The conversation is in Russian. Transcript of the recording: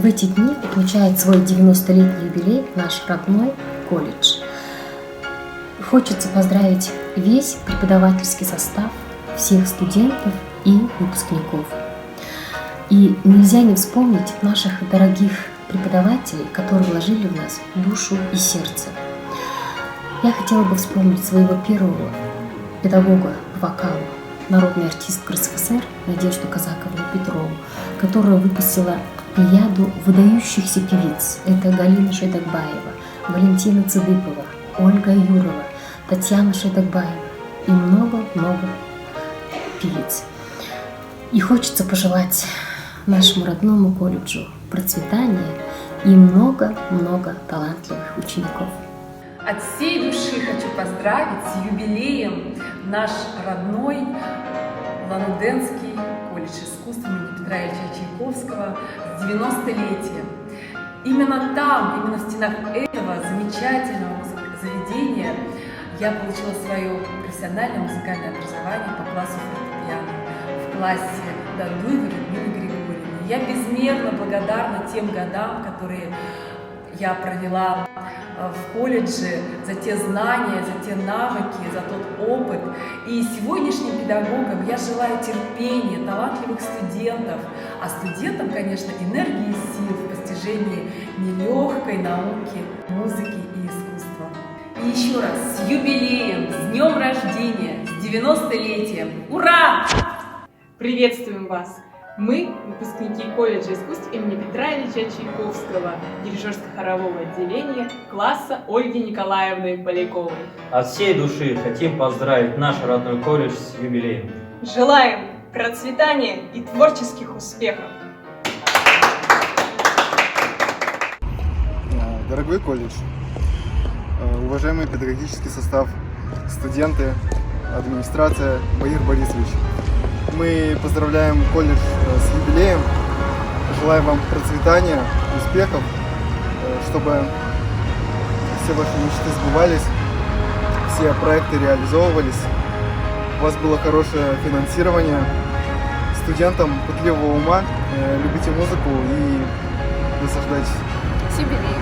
эти дни отмечает свой 90-летний юбилей наш родной колледж. Хочется поздравить весь преподавательский состав, всех студентов и выпускников. И нельзя не вспомнить наших дорогих преподавателей, которые вложили в нас душу и сердце. Я хотела бы вспомнить своего первого педагога по вокалу, народный артист РСФСР Надежду Казаковну Петрову, которая выпустила плеяду выдающихся певиц. Это Галина Шайдакбаева, Валентина Цыдыпова, Ольга Юрова, Татьяна Шайдакбаева и много-много певиц. И хочется пожелать нашему родному колледжу процветания и много-много талантливых учеников. От всей души хочу поздравить с юбилеем наш родной Улан-Удэнский колледж искусств имени Петра Ильича Чайковского с 90-летием. Именно там, именно в стенах этого замечательного заведения я получила свое профессиональное музыкальное образование по классу фортепиано в классе Дадуевой Людмилы Григорьевны. Я безмерно благодарна тем годам, которые я провела в колледже, за те знания, за те навыки, за тот опыт. И сегодняшним педагогам я желаю терпения, талантливых студентов, а студентам, конечно, энергии и сил в постижении нелегкой науки, музыки и искусства. И еще раз с юбилеем, с днем рождения, с 90-летием! Ура! Приветствуем вас! Мы, выпускники колледжа искусств имени Петра Ильича Чайковского, дирижерско-хорового отделения класса Ольги Николаевны Поляковой. От всей души хотим поздравить наш родной колледж с юбилеем. Желаем процветания и творческих успехов! Дорогой колледж, уважаемый педагогический состав, студенты, администрация, Багир Борисович, мы поздравляем колледж с юбилеем, желаем вам процветания, успехов, чтобы все ваши мечты сбывались, все проекты реализовывались, у вас было хорошее финансирование, студентам пытливого ума, любите музыку и наслаждайтесь. С юбилеем!